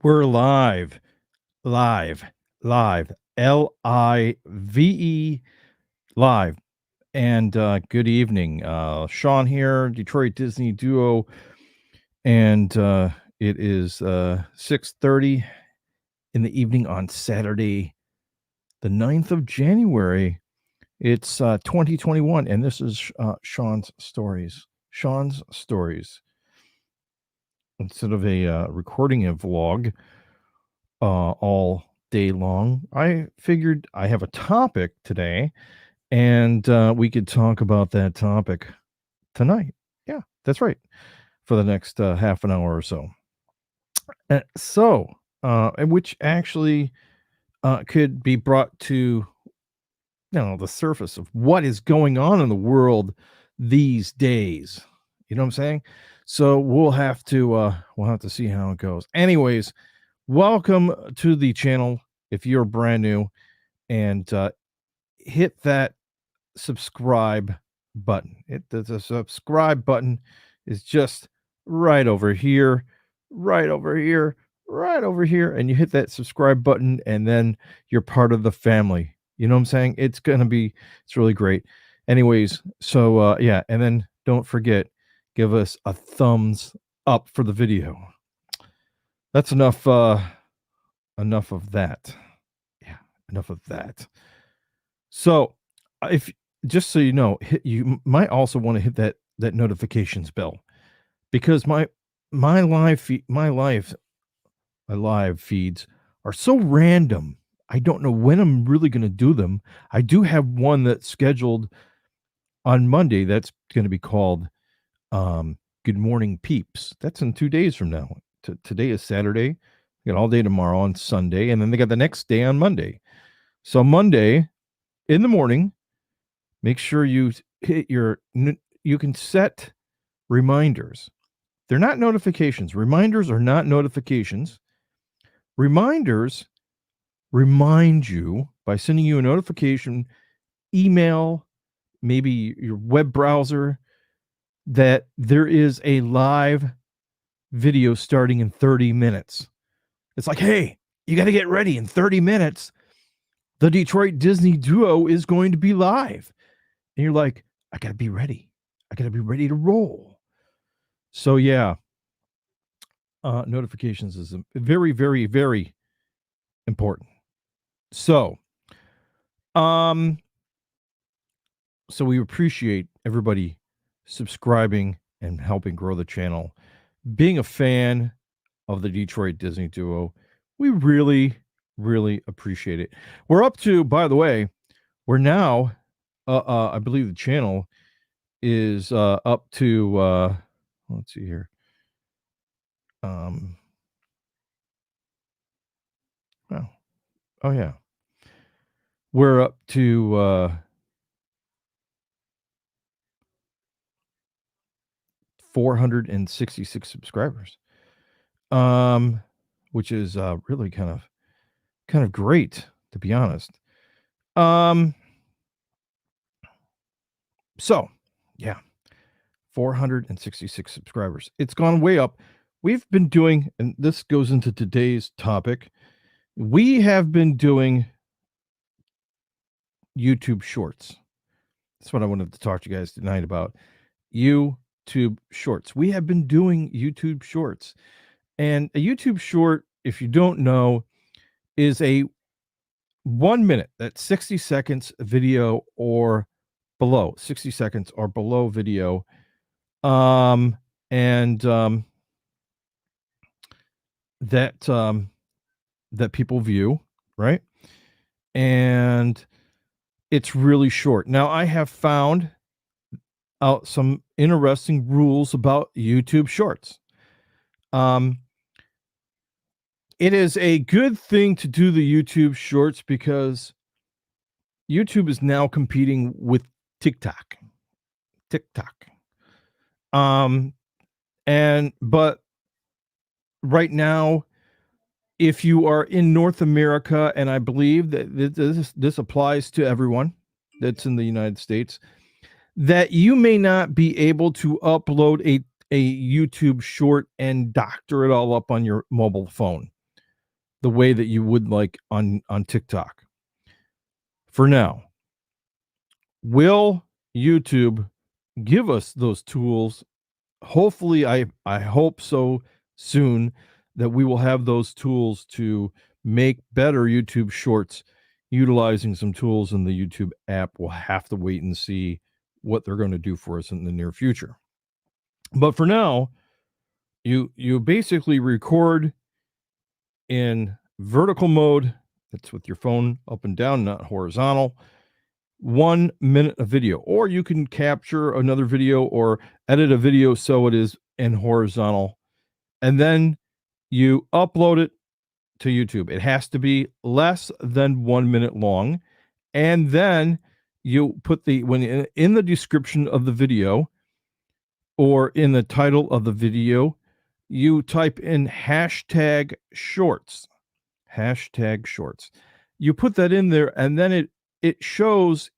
We're live, live, live, Live, live. And good evening. Sean here, Detroit Disney Duo. And it is 6:30 in the evening on Saturday, the 9th of January. It's 2021, and this is Sean's Stories. Sean's Stories. Instead of a recording a vlog all day long, I figured I have a topic today, and we could talk about that topic tonight. Yeah, that's right. For the next half an hour or so. Which actually could be brought to the surface of what is going on in the world these days. You know what I'm saying? So we'll have to see how it goes. Anyways, welcome to the channel. If you're brand new, and hit that subscribe button. The subscribe button is just right over here, right over here, right over here, and you hit that subscribe button, and then you're part of the family. You know what I'm saying? It's really great. Anyways, so yeah, and then don't forget, give us a thumbs up for the video. That's enough enough of that. Yeah, enough of that. So, if just so you know, you might also want to hit that notifications bell, because my my live feeds are so random. I don't know when I'm really going to do them. I do have one that's scheduled on Monday. That's going to be called Good Morning Peeps. That's in 2 days from now. Today is Saturday. We got all day tomorrow on Sunday, and then they got the next day on Monday. So Monday in the morning, make sure you hit you can set reminders. They're not notifications. Reminders are not notifications. Reminders remind you by sending you a notification, email, maybe your web browser, that there is a live video starting in 30 minutes. It's like, hey, you got to get ready. In 30 minutes, the Detroit Disney Duo is going to be live. And you're like, I got to be ready. I got to be ready to roll. So, yeah, notifications is very, very, very important. So we appreciate everybody subscribing and helping grow the channel. Being a fan of the Detroit Disney Duo, we really, really appreciate it. We're up to, by the way, we're now, I believe the channel is up to, let's see here. Oh yeah, we're up to 466 subscribers, which is really kind of great, to be honest. So yeah, 466 subscribers. It's gone way up. We've been doing, and this goes into today's topic, we have been doing YouTube Shorts. That's what I wanted to talk to you guys tonight about. YouTube Shorts. We have been doing YouTube Shorts. And a YouTube Short, if you don't know, is a 1 minute, that's 60 seconds video or below, 60 seconds or below video. That people view, right? And it's really short. Now, I have found out some interesting rules about YouTube Shorts. It is a good thing to do the YouTube Shorts because YouTube is now competing with TikTok. But right now, if you are in North America, and I believe that this applies to everyone that's in the United States, that you may not be able to upload a YouTube short and doctor it all up on your mobile phone. the way that you would like on TikTok. For now, will YouTube give us those tools? Hopefully, I hope so soon that we will have those tools to make better YouTube shorts utilizing some tools in the YouTube app. We'll have to wait and see what they're going to do for us in the near future. But for now, you basically record in vertical mode. That's with your phone up and down, not horizontal. 1 minute of video, or you can capture another video or edit a video so it is in horizontal, and then you upload it to YouTube. It has to be less than 1 minute long, and then you put the when in the description of the video or in the title of the video, you type in hashtag shorts. Hashtag shorts. You put that in there, and then it shows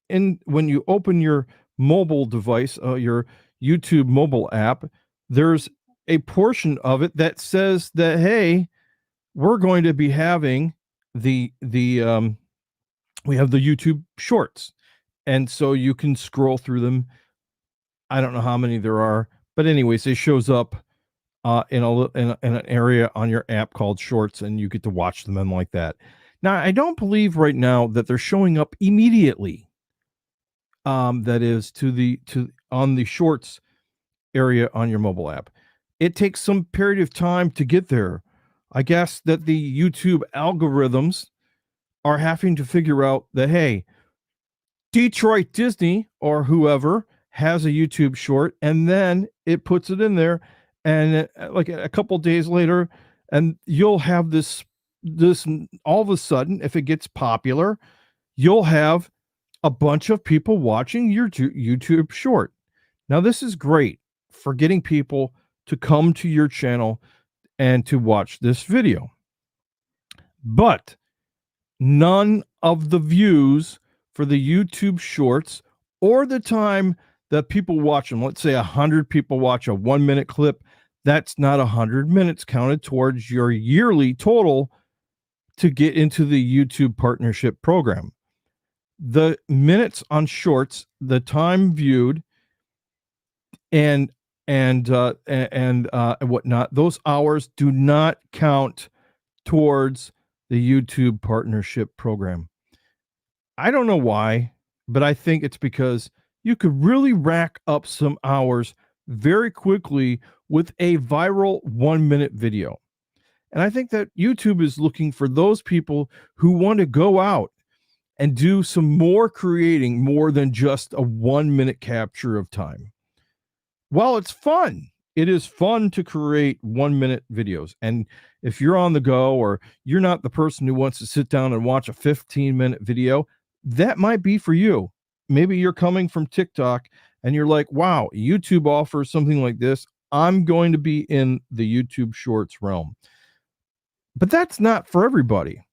in when you open your mobile device, your YouTube mobile app, there's a portion of it that says that, hey, we're going to be having the we have the YouTube shorts, and so you can scroll through them. I don't know how many there are, but anyways, it shows up in an area on your app called Shorts, and you get to watch them in like that. Now, I don't believe right now that they're showing up immediately. That is to on the Shorts area on your mobile app. It takes some period of time to get there. I guess that the YouTube algorithms are having to figure out that, hey, Detroit Disney or whoever has a YouTube short, and then it puts it in there, and like a couple days later, and you'll have this all of a sudden, if it gets popular, you'll have a bunch of people watching your YouTube short. Now, this is great for getting people to come to your channel and to watch this video. But none of the views for the YouTube shorts or the time that people watch them, let's say 100 people watch a 1 minute clip, that's not 100 minutes counted towards your yearly total to get into the YouTube partnership program. The minutes on shorts, the time viewed, and whatnot, those hours do not count towards the YouTube partnership program. I don't know why, but I think it's because you could really rack up some hours very quickly with a viral 1 minute video. And I think that YouTube is looking for those people who want to go out and do some more creating more than just a 1 minute capture of time. While it's fun, it is fun to create 1 minute videos. And if you're on the go or you're not the person who wants to sit down and watch a 15-minute video, that might be for you. Maybe you're coming from TikTok and you're like, wow, YouTube offers something like this. I'm going to be in the YouTube Shorts realm. But that's not for everybody.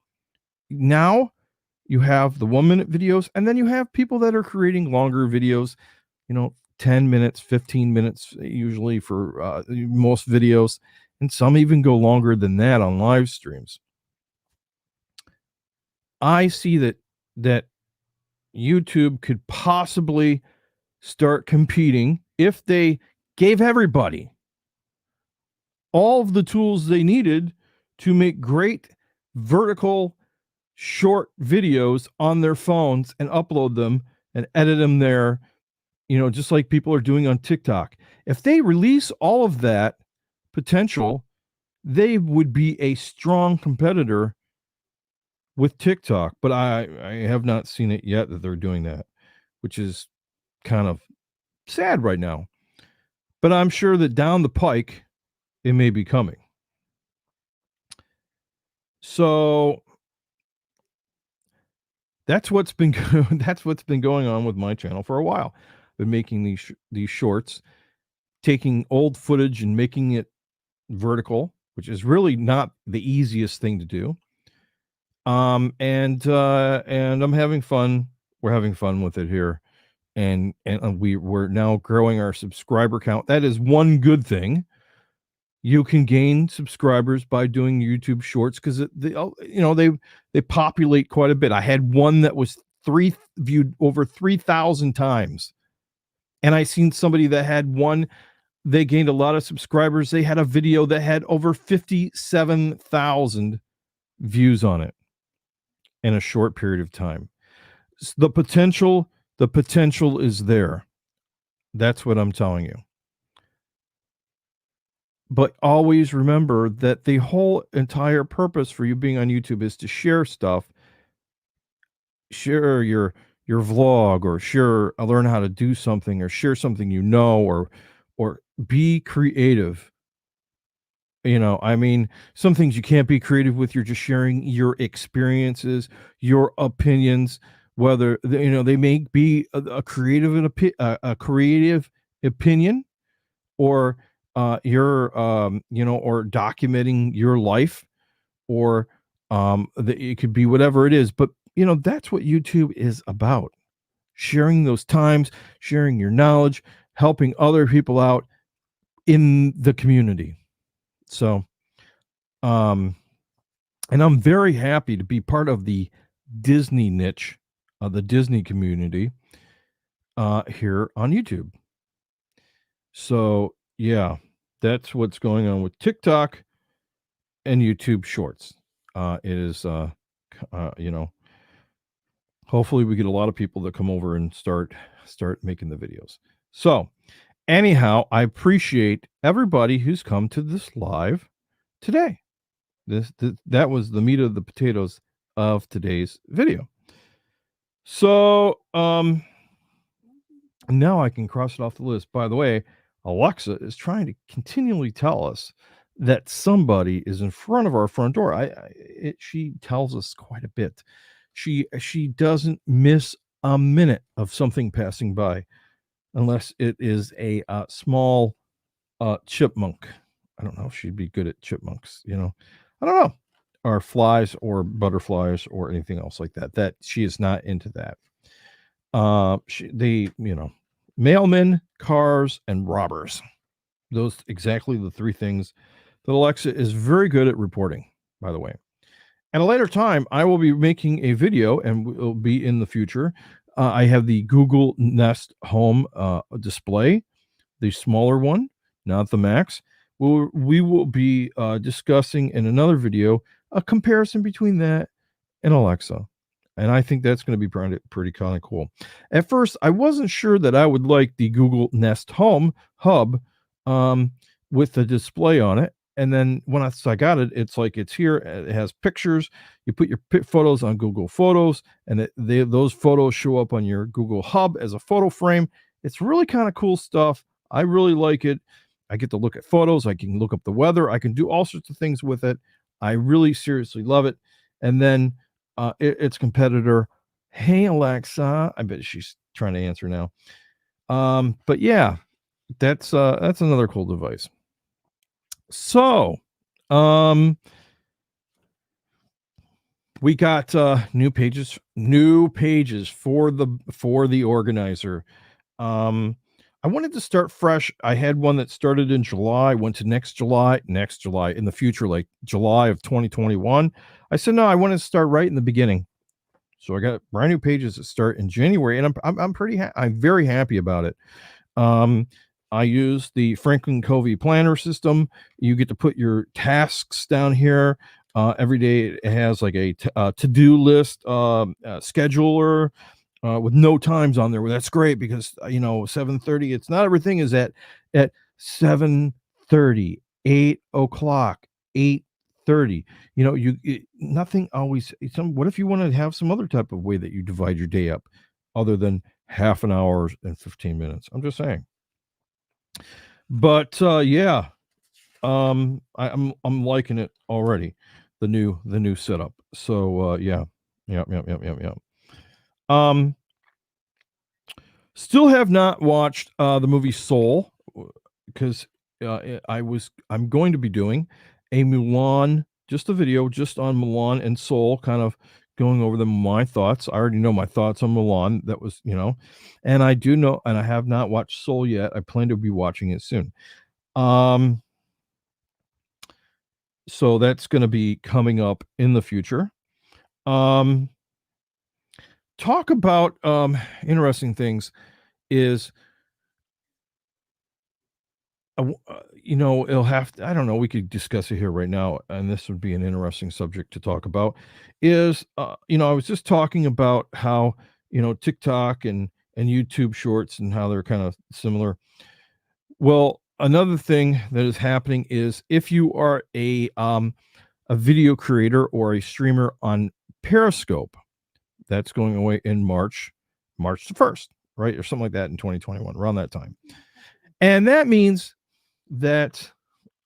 Now you have the 1 minute videos, and then you have people that are creating longer videos, 10 minutes, 15 minutes, usually for most videos. And some even go longer than that on live streams. I see that YouTube could possibly start competing if they gave everybody all of the tools they needed to make great vertical short videos on their phones and upload them and edit them there, just like people are doing on TikTok. If they release all of that potential, they would be a strong competitor with TikTok. But I have not seen it yet that they're doing that, which is kind of sad right now. But I'm sure that down the pike, it may be coming. So that's what's been going on with my channel for a while. I've been making these shorts, taking old footage and making it vertical, which is really not the easiest thing to do. And I'm having fun. We're having fun with it here, and we're now growing our subscriber count. That is one good thing. You can gain subscribers by doing YouTube Shorts because they populate quite a bit. I had one that was viewed over 3,000 times, and I seen somebody that had one. They gained a lot of subscribers. They had a video that had over 57,000 views on it in a short period of time. The potential is there. That's what I'm telling you. But always remember that the whole entire purpose for you being on YouTube is to share stuff, share your vlog, or learn how to do something, or share something or be creative. I mean, some things you can't be creative with. You're just sharing your experiences, your opinions, whether they may be a creative opinion, or or documenting your life, or it could be whatever it is. But that's what YouTube is about: sharing those times, sharing your knowledge, helping other people out in the community. So, um, and I'm very happy to be part of the Disney niche, the Disney community, here on YouTube. So, yeah, that's what's going on with TikTok and YouTube Shorts. It is, hopefully we get a lot of people that come over and start making the videos. So, anyhow, I appreciate everybody who's come to this live today. That was the meat of the potatoes of today's video. So, now I can cross it off the list. By the way, Alexa is trying to continually tell us that somebody is in front of our front door. She tells us quite a bit. She doesn't miss a minute of something passing by, unless it is a small chipmunk. I don't know if she'd be good at chipmunks. I don't know, or flies or butterflies or anything else like that. That she is not into that. Mailmen, cars, and robbers. Those exactly the three things that Alexa is very good at reporting, by the way. At a later time, I will be making a video, and will be in the future. I have the Google Nest Home display, the smaller one, not the Max. We will be discussing in another video a comparison between that and Alexa. And I think that's going to be pretty kind of cool. At first, I wasn't sure that I would like the Google Nest Home hub with the display on it. And then when I got it, it's like it's here. It has pictures. You put your photos on Google Photos, and those photos show up on your Google Hub as a photo frame. It's really kind of cool stuff. I really like it. I get to look at photos. I can look up the weather. I can do all sorts of things with it. I really seriously love it. And then its competitor, hey Alexa, I bet she's trying to answer now. But yeah, that's another cool device. So, we got new pages for the organizer. I wanted to start fresh. I had one that started in July, went to next July, in the future, like July of 2021. I said, no, I want to start right in the beginning. So I got brand new pages that start in January, and I'm very happy about it. I use the Franklin Covey planner system. You get to put your tasks down here. Every day it has like a to-do list scheduler with no times on there. Well, that's great because 7:30. It's not everything is at 7:30, 8 o'clock, 8:30. Nothing always. What if you want to have some other type of way that you divide your day up, other than half an hour and 15 minutes? I'm just saying. But yeah, I'm liking it already. The new setup. So yeah. Still have not watched the movie Soul, because I'm going to be doing a Mulan, just a video just on Mulan and Soul, kind of going over my thoughts. I already know my thoughts on Mulan. That was, and I do know, and I have not watched Soul yet. I plan to be watching it soon. So that's going to be coming up in the future. Um, talk about interesting things is it'll have to, I don't know, we could discuss it here right now, and this would be an interesting subject to talk about. Is I was just talking about how TikTok and YouTube Shorts and how they're kind of similar. Well, another thing that is happening is if you are a video creator or a streamer on Periscope, that's going away in March the 1st, right? Or something like that in 2021, around that time. And that means that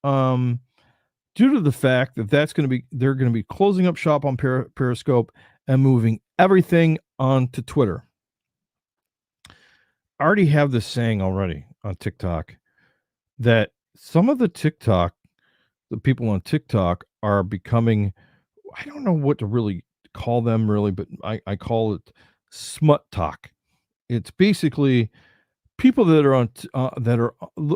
um due to the fact that they're going to be closing up shop on Periscope and moving everything onto Twitter. I already have this saying already on TikTok that some of the people on TikTok are becoming, I don't know what to really call them really, but I call it smut talk. It's basically people that are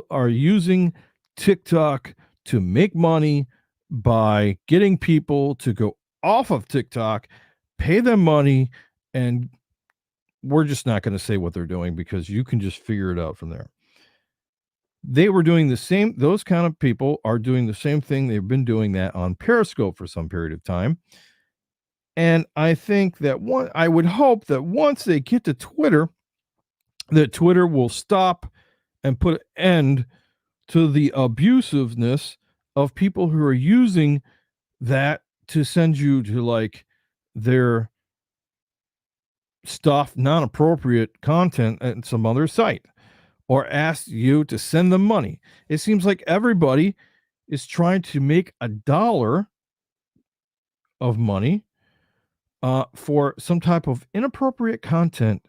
are using TikTok to make money by getting people to go off of TikTok, pay them money, and we're just not going to say what they're doing because you can just figure it out from there. They were doing the same, those kind of people are doing the same thing. They've been doing that on Periscope for some period of time. And I think that I would hope that once they get to Twitter, that Twitter will stop and put an end to the abusiveness of people who are using that to send you to like their stuff, non appropriate content at some other site or ask you to send them money. It seems like everybody is trying to make a dollar of money for some type of inappropriate content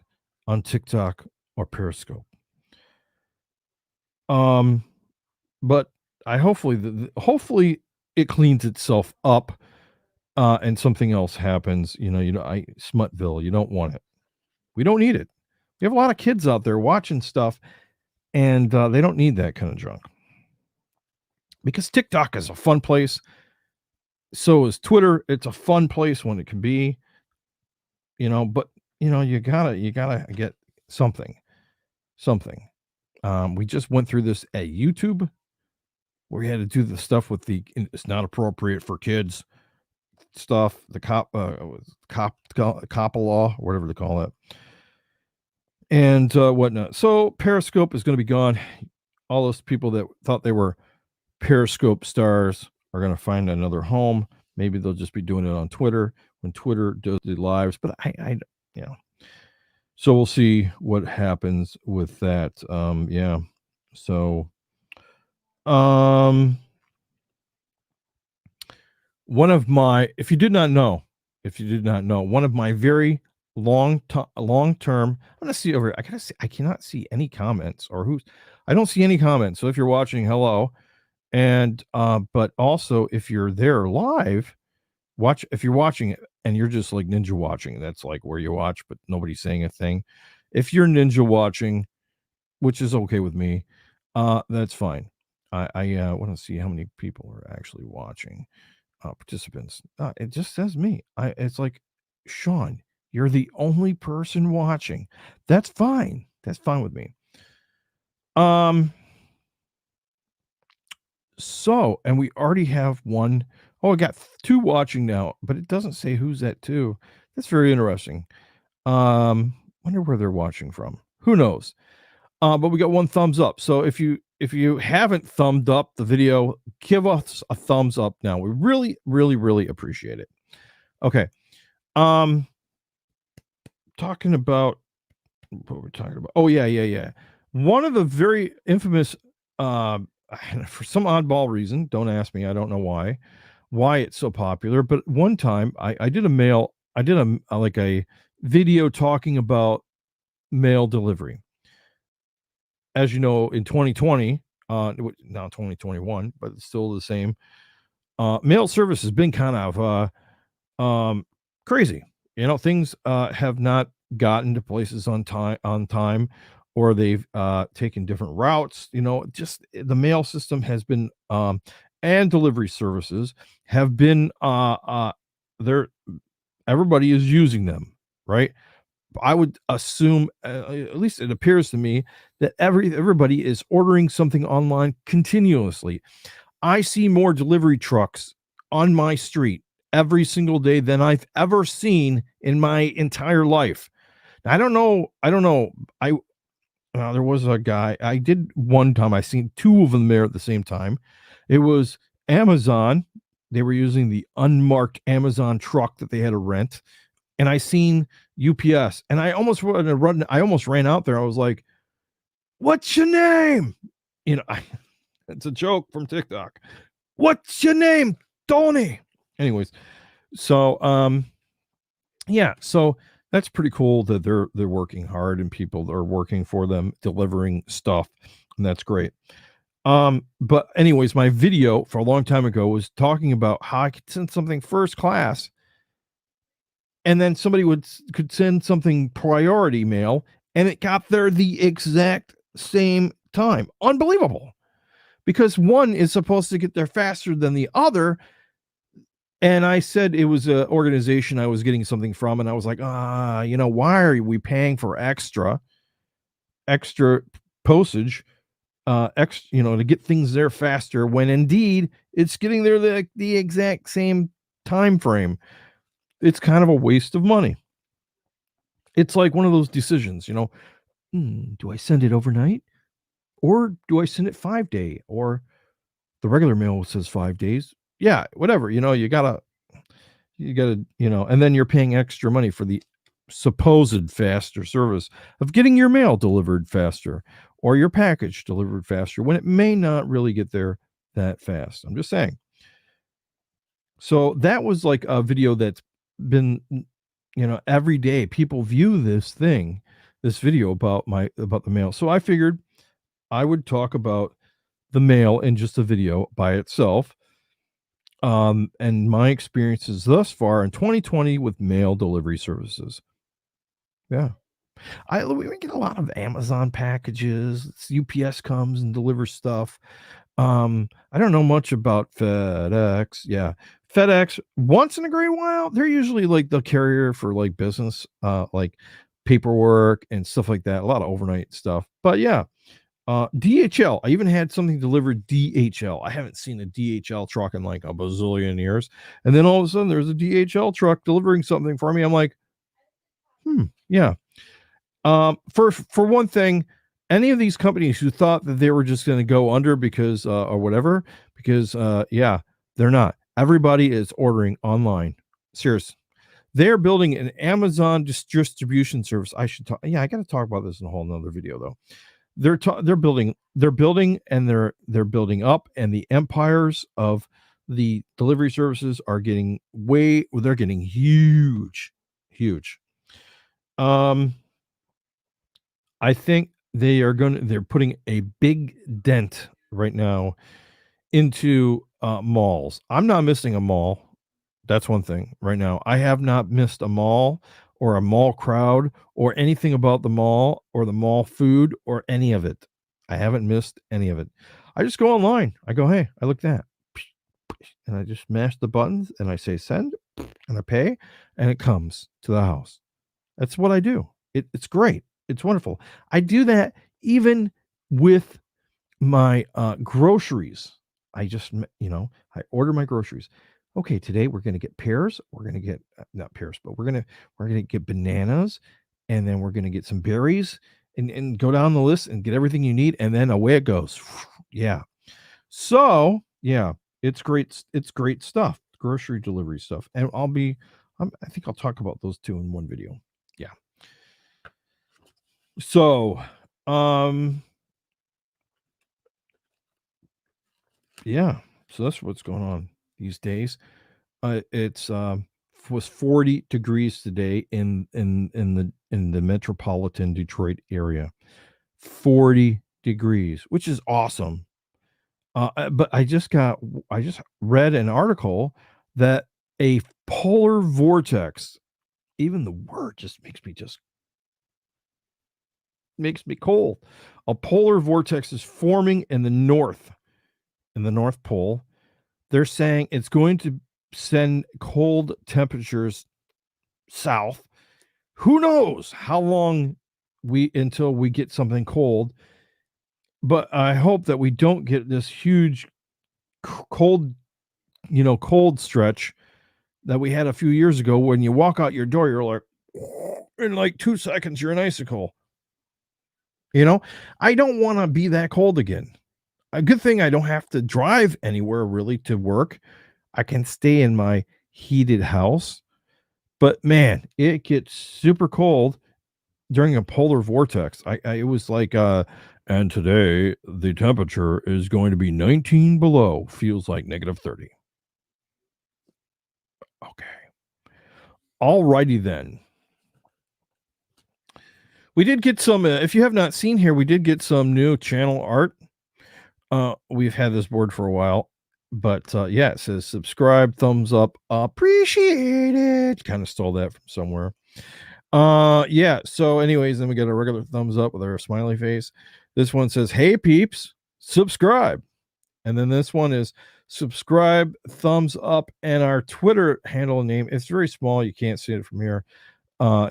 on TikTok or Periscope. Um, but I hopefully hopefully it cleans itself up and something else happens. I Smutville. You don't want it. We don't need it. We have a lot of kids out there watching stuff, and they don't need that kind of junk. Because TikTok is a fun place. So is Twitter. It's a fun place when it can be. But you gotta get something. Something. We just went through this at YouTube where we had to do the stuff with it's not appropriate for kids stuff, the cop law, whatever they call it, and whatnot. So Periscope is going to be gone. All those people that thought they were Periscope stars are going to find another home. Maybe they'll just be doing it on Twitter when Twitter does the lives. But you know, so we'll see what happens with that. Yeah. So, um, if you did not know, one of my very long term, I'm gonna see over. I cannot see any comments or I don't see any comments. So if you're watching, hello, and but also if you're there live, if you're watching it and you're just like ninja watching, that's like where you watch, but nobody's saying a thing. If you're ninja watching, which is okay with me, that's fine. I want to see how many people are actually watching. Participants. It just says me. It's like, Sean, you're the only person watching. That's fine. That's fine with me. Um. So, and we already have one. Oh, I got two watching now, but it doesn't say who's that two. That's very interesting. Wonder where they're watching from. Who knows? But we got one thumbs up. So if you haven't thumbed up the video, give us a thumbs up now. We really, really, really appreciate it. Okay. Um, talking about what we're talking about. Oh yeah. One of the very infamous, for some oddball reason, don't ask me. I don't know why it's so popular. But one time I did like a video talking about mail delivery. As you know, in 2020, now 2021, but it's still the same. Mail service has been kind of crazy. Things have not gotten to places on time, or they've taken different routes. Just the mail system has been and delivery services have been they're everybody is using them, right? I would assume, at least it appears to me, that everybody is ordering something online continuously. I see more delivery trucks on my street every single day than I've ever seen in my entire life. I don't know. I There was a guy I did one time. I seen two of them there at the same time. It was Amazon. They were using the unmarked Amazon truck that they had to rent, and I seen UPS, and I almost ran out there. I was like, "What's your name?" You know, it's a joke from TikTok. "What's your name, Tony?" Anyways, so yeah, so that's pretty cool that they're working hard and people are working for them delivering stuff, and that's great. But anyways, my video for a long time ago was talking about how I could send something first class, and then somebody could send something priority mail, and it got there the exact same time. Unbelievable. Because one is supposed to get there faster than the other. And I said it was an organization I was getting something from, and I was like, why are we paying for extra postage, to get things there faster when indeed it's getting there the exact same time frame. It's kind of a waste of money. It's like one of those decisions, do I send it overnight or do I send it 5 day? Or the regular mail says 5 days. Yeah, whatever. And then you're paying extra money for the supposed faster service of getting your mail delivered faster or your package delivered faster when it may not really get there that fast. I'm just saying. So that was like a video that's been, every day people view this video about the mail. So I figured I would talk about the mail in just a video by itself, and my experiences thus far in 2020 with mail delivery services. Yeah. We get a lot of Amazon packages. UPS comes and delivers stuff. I don't know much about FedEx. Yeah. FedEx, once in a great while, they're usually like the carrier for like business, like paperwork and stuff like that. A lot of overnight stuff. But yeah, DHL. I even had something delivered DHL. I haven't seen a DHL truck in like a bazillion years. And then all of a sudden there's a DHL truck delivering something for me. I'm like, yeah. For one thing, any of these companies who thought that they were just going to go under because or whatever, because yeah, they're not. Everybody is ordering online. Serious. They're building an Amazon distribution service. I should talk. Yeah, I got to talk about this in a whole nother video though. They're building and they're building up, and the empires of the delivery services are getting they're getting huge, huge. I think they're putting a big dent right now into malls. I'm not missing a mall. That's one thing right now. I have not missed a mall or a mall crowd or anything about the mall or the mall food or any of it. I haven't missed any of it. I just go online. I go, hey, I look at that. And I just mash the buttons and I say send and I pay and it comes to the house. That's what I do. It's great. It's wonderful. I do that even with my groceries. I order my groceries. Okay, today we're going to get pears. We're going to get not pears, but we're going to get bananas, and then we're going to get some berries, and go down the list and get everything you need, and then away it goes. Yeah. So yeah, it's great. It's great stuff. Grocery delivery stuff, and I think I'll talk about those two in one video. Yeah. So, yeah. So that's what's going on these days. It's was 40 degrees today in the metropolitan Detroit area. 40 degrees, which is awesome. But I just read an article that a polar vortex, even the word just makes me cold. A polar vortex is forming in the North Pole, they're saying it's going to send cold temperatures south. Who knows how long we until we get something cold, but I hope that we don't get this huge cold, cold stretch that we had a few years ago when you walk out your door, you're like, in like 2 seconds, you're an icicle. You know, I don't want to be that cold again. A good thing I don't have to drive anywhere really to work. I can stay in my heated house. But man, it gets super cold during a polar vortex. It was like, and today the temperature is going to be 19 below, feels like negative 30. Okay. Alrighty then. We did get some, if you have not seen here, we did get some new channel art. We've had this board for a while, but yeah, it says subscribe, thumbs up, appreciate it. Kind of stole that from somewhere. Yeah. So, anyways, then we get a regular thumbs up with our smiley face. This one says, "Hey peeps, subscribe," and then this one is subscribe, thumbs up, and our Twitter handle name. It's very small; you can't see it from here.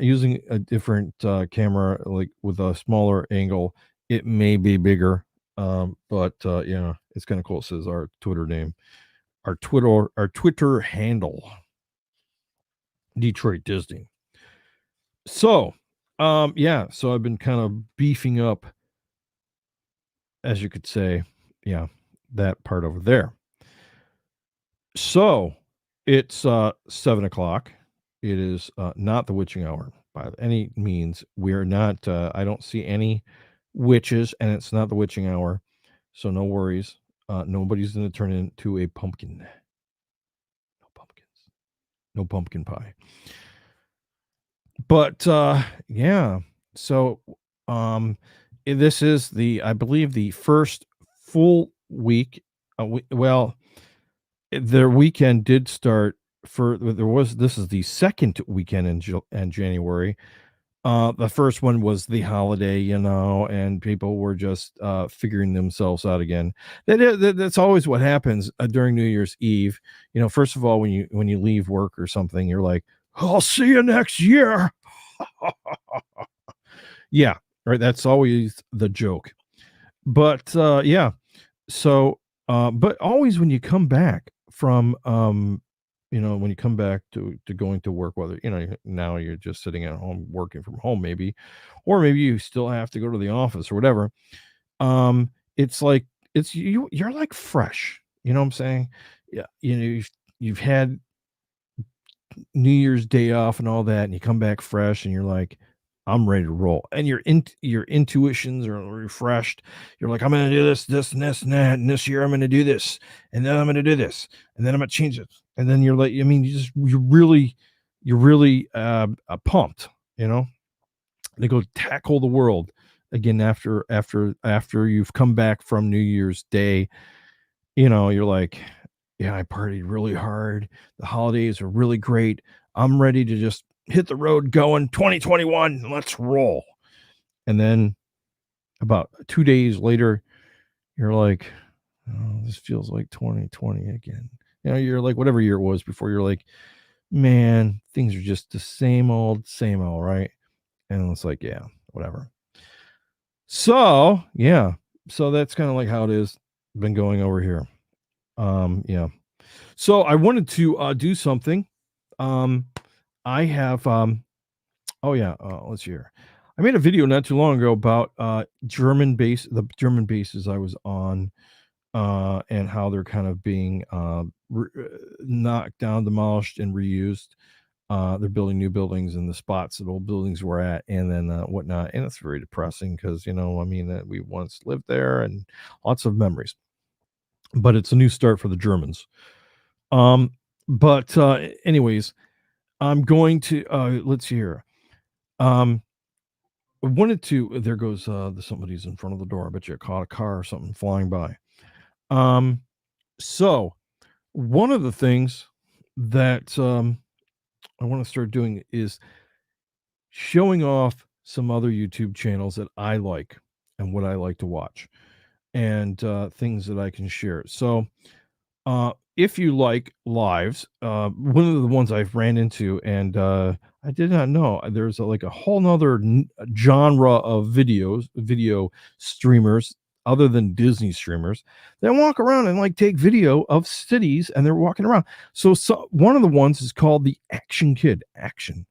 Using a different camera, like with a smaller angle, it may be bigger. But yeah, it's kind of cool. It says our Twitter name, our Twitter handle, Detroit Disney. So, yeah, so I've been kind of beefing up, as you could say, yeah, that part over there. So it's 7 o'clock. It is not the witching hour by any means. We are not. I don't see any witches, and it's not the witching hour, so no worries. Nobody's going to turn into a pumpkin. No pumpkins. No pumpkin pie. But yeah, so um, this is I believe, the first full week. Well, their weekend did start for there was this is the second weekend in January. The first one was the holiday, and people were just figuring themselves out again. That's always what happens during New Year's Eve. First of all, when you leave work or something, you're like, "I'll see you next year." Yeah, right. That's always the joke. But yeah, so but always when you come back from when you come back to going to work, whether now you're just sitting at home working from home, maybe, or maybe you still have to go to the office or whatever. It's like you're like fresh. You know what I'm saying? Yeah, you've had New Year's Day off and all that, and you come back fresh, and you're like, I'm ready to roll. And your intuitions are refreshed. You're like, I'm gonna do this, this, and this, and that, and this year I'm gonna do this, and then I'm gonna do this, and then I'm gonna change it. And then you're like, I mean, you're really pumped, to go tackle the world again after you've come back from New Year's Day. You're like, yeah, I partied really hard. The holidays are really great. I'm ready to just hit the road going 2021. Let's roll. And then about 2 days later, you're like, oh, this feels like 2020 again. You're like, whatever year it was before, you're like, man, things are just the same old, right? And it's like, yeah, whatever. So, yeah. So that's kind of like how it is been going over here. Yeah. So I wanted to do something. Um, I have oh yeah, let's see here. I made a video not too long ago about the German bases I was on, and how they're kind of being knocked down, demolished, and reused. They're building new buildings in the spots that old buildings were at, and then whatnot. And it's very depressing because I mean, that we once lived there and lots of memories. But it's a new start for the Germans. Um, but anyways, I'm going to let's see here. Um, I wanted to there goes somebody's in front of the door. I bet you caught a car or something flying by. Um, so one of the things that I want to start doing is showing off some other YouTube channels that I like and what I like to watch, and things that I can share. So if you like lives, one of the ones I've ran into, and I did not know there's like a whole nother genre of video streamers other than Disney streamers that walk around and like take video of cities and they're walking around. So one of the ones is called the Action Kid. Action,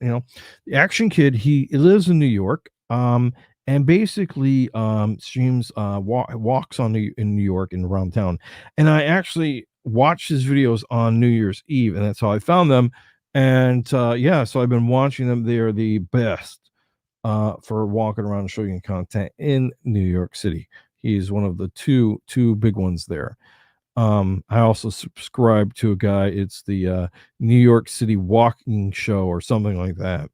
the Action Kid. He lives in New York. And basically streams walks in New York and around town. And I actually watched his videos on New Year's Eve, and that's how I found them. And yeah, so I've been watching them. They are the best for walking around and showing you content in New York City. He's one of the two big ones there. I also subscribe to a guy. It's the New York City Walking Show or something like that.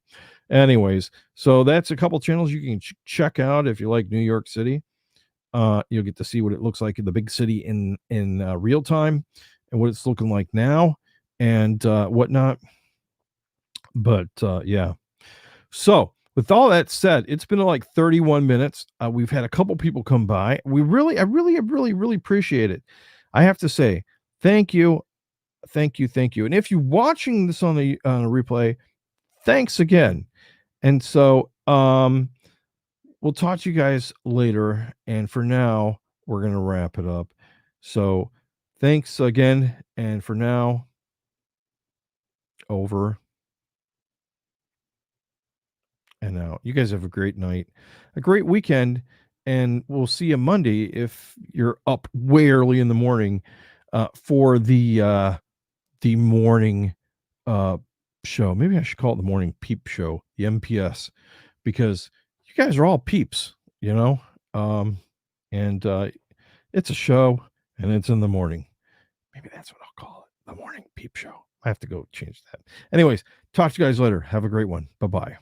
Anyways, so that's a couple channels you can check out if you like New York City. You'll get to see what it looks like in the big city in real time and what it's looking like now and whatnot. But yeah. So with all that said, it's been like 31 minutes. We've had a couple people come by. I really appreciate it. I have to say, thank you, thank you. And if you're watching this on a replay, thanks again. And so, we'll talk to you guys later. And for now, we're going to wrap it up. So, thanks again. And for now, over and out. You guys have a great night, a great weekend. And we'll see you Monday if you're up way early in the morning for the morning uh, show. Maybe I should call it the morning peep show, the MPS, because you guys are all peeps, you know? Um, and it's a show and it's in the morning. Maybe that's what I'll call it, the morning peep show. I have to go change that. Anyways, talk to you guys later. Have a great one. Bye bye.